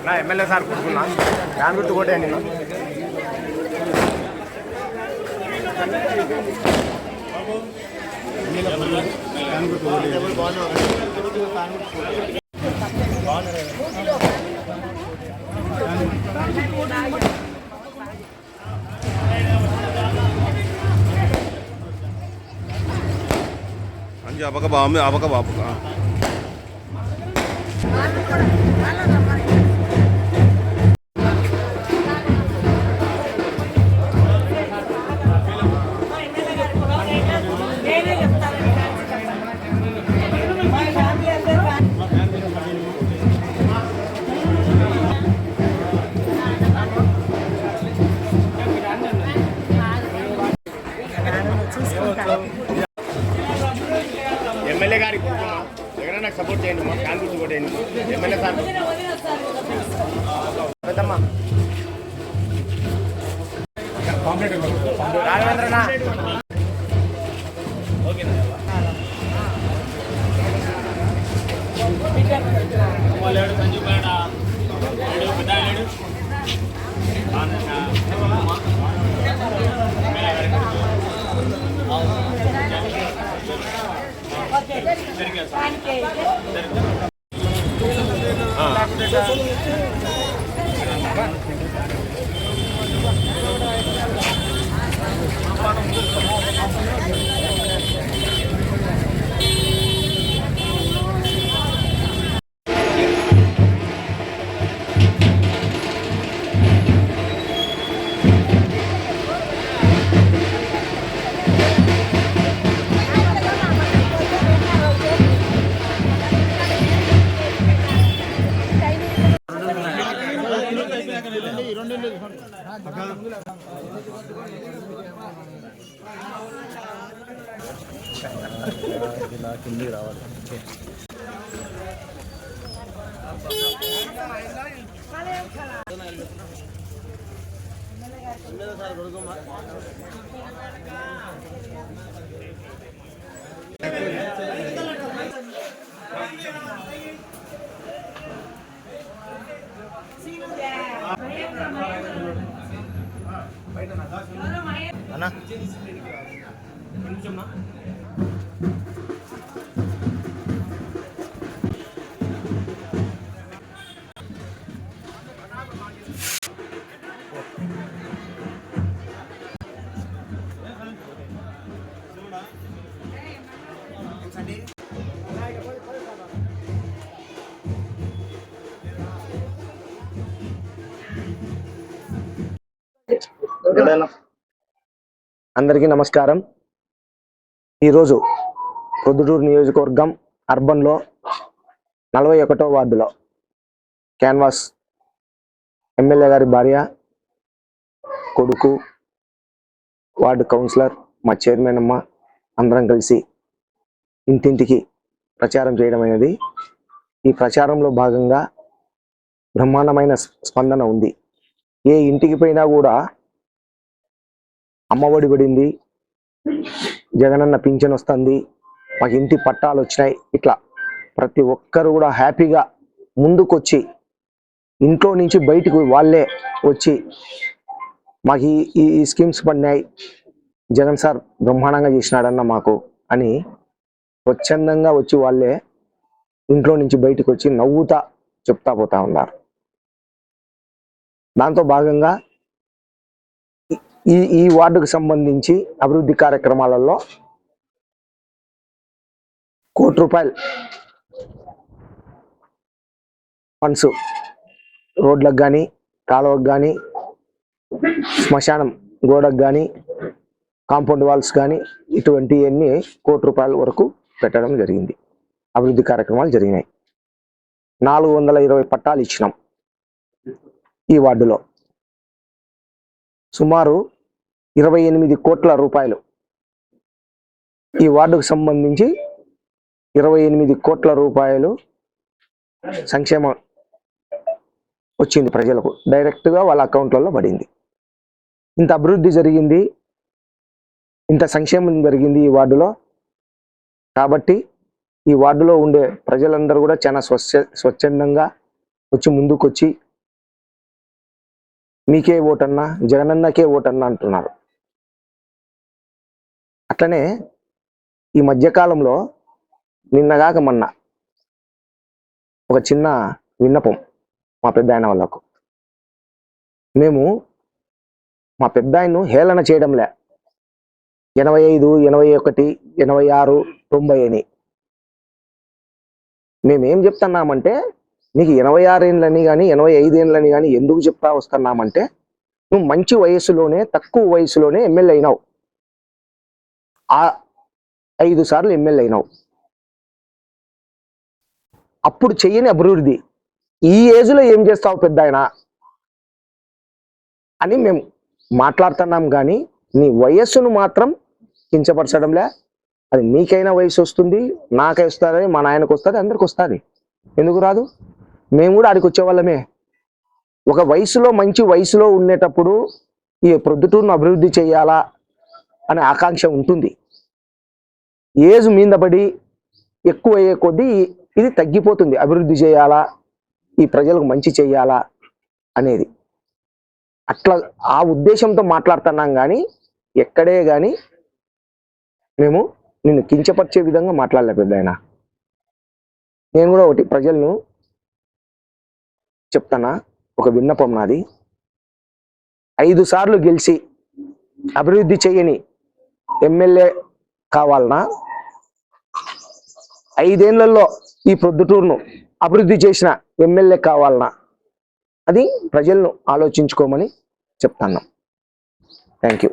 నా MLA sir కూర్చున్నా fan గుర్తు కొట్టేయండి. Anji apakah bawa apakah bawa apa? MLA గారికి దగ్గర నాకు సపోర్ట్ చేయండి. మా ఫ్యాన్ గుర్తు కొట్టేయండి. ఎమ్మెల్యే సార్ పెద్దమ్మా రాఘవేంద్రనా కిందికి రావాలి. అన్నా అందరికీ నమస్కారం. ఈరోజు ప్రొద్దుటూరు నియోజకవర్గం అర్బన్లో 41వ వార్డులో క్యాన్వాస్ ఎమ్మెల్యే గారి భార్య, కొడుకు, వార్డు కౌన్సిలర్, మా చైర్మన్ అమ్మ అందరం కలిసి ఇంటింటికి ప్రచారం చేయడం అనేది. ఈ ప్రచారంలో భాగంగా బ్రహ్మాండమైన స్పందన ఉంది. ఏ ఇంటికి పోయినా కూడా అమ్మఒడి పడింది, జగనన్న పింఛన్ వస్తుంది, మాకు ఇంటి పట్టాలు వచ్చినాయి, ఇట్లా ప్రతి ఒక్కరు కూడా హ్యాపీగా ముందుకొచ్చి ఇంట్లో నుంచి బయటకు వాళ్ళే వచ్చి మాకు ఈ స్కీమ్స్ పడినాయి, జగన్ సార్ బ్రహ్మాండంగా చేసినాడన్న మాకు అని స్వచ్ఛందంగా వచ్చి వాళ్ళే ఇంట్లో నుంచి బయటకు వచ్చి నవ్వుతా చెప్తా పోతా ఉన్నారు. దాంతో భాగంగా ఈ వార్డుకు సంబంధించి అభివృద్ధి కార్యక్రమాలలో ₹1 ఫండ్స్ రోడ్లకు కానీ, కాలువకు కానీ, శ్మశానం గోడకు కానీ, కాంపౌండ్ వాల్స్ కానీ ఇటువంటివన్నీ ₹1,00,00,000 వరకు పెట్టడం జరిగింది. అభివృద్ధి కార్యక్రమాలు జరిగినాయి. 420 పట్టాలు ఇచ్చినాం ఈ వార్డులో. సుమారు ₹28 కోట్ల ఈ వార్డుకు సంబంధించి ₹28 కోట్ల సంక్షేమం వచ్చింది ప్రజలకు, డైరెక్ట్గా వాళ్ళ అకౌంట్లలో పడింది. ఇంత అభివృద్ధి జరిగింది, ఇంత సంక్షేమం జరిగింది ఈ వార్డులో. కాబట్టి ఈ వార్డులో ఉండే ప్రజలందరూ కూడా చాలా స్వచ్ఛందంగా వచ్చి ముందుకొచ్చి మీకే ఓటన్నా, జగనన్నకే ఓటన్నా అంటున్నారు. అట్లనే ఈ మధ్యకాలంలో నిన్నగాక మొన్న ఒక చిన్న విన్నపం మా పెద్దాయన వాళ్ళకు. మేము మా పెద్దాయన్ను హేళన చేయడంలే. 85, 81, 86, 90 అని మేమేం చెప్తున్నామంటే, నీకు 86 ఏండ్లని కానీ 85 ఏండ్లని కానీ ఎందుకు చెప్తా వస్తున్నామంటే, నువ్వు మంచి వయసులోనే, తక్కువ వయసులోనే ఎమ్మెల్యే అయినావు. 5 సార్లు ఎమ్మెల్యే అయినావు. అప్పుడు చెయ్యని అభివృద్ధి ఈ ఏజ్లో ఏం చేస్తావు పెద్దాయన అని మేము మాట్లాడుతున్నాం. కానీ నీ వయస్సును మాత్రం కించపరచడంలే. అది నీకైనా వయసు వస్తుంది, నాకై వస్తుంది, మా నాయనకు వస్తుంది, అందరికి వస్తుంది. ఎందుకు రాదు? మేము కూడా ఆడికి వచ్చేవాళ్ళమే. ఒక వయసులో, మంచి వయసులో ఉండేటప్పుడు ఈ ప్రొద్దుటూరును అభివృద్ధి చేయాలా అనే ఆకాంక్ష ఉంటుంది. ఏజ్ మీద పడి ఎక్కువ అయ్యే కొద్దీ ఇది తగ్గిపోతుంది. అభివృద్ధి చేయాలా, ఈ ప్రజలకు మంచి చేయాలా అనేది అట్లా ఆ ఉద్దేశంతో మాట్లాడుతున్నాం. కానీ ఎక్కడే కానీ మేము నిన్ను కించపరిచే విధంగా మాట్లాడలే పెద్దాయన. నేను కూడా ఒకటి ప్రజలను చెప్తానా, ఒక విన్నపం నాది. 5 సార్లు గెలిచి అభివృద్ధి చేయని ఎమ్మెల్యే కావాలనా, 5 ఏళ్లలో ఈ ప్రొద్దుటూరును అభివృద్ధి చేసిన ఎమ్మెల్యే కావాలనా, అది ప్రజలను ఆలోచించుకోమని చెప్తాను. Thank you.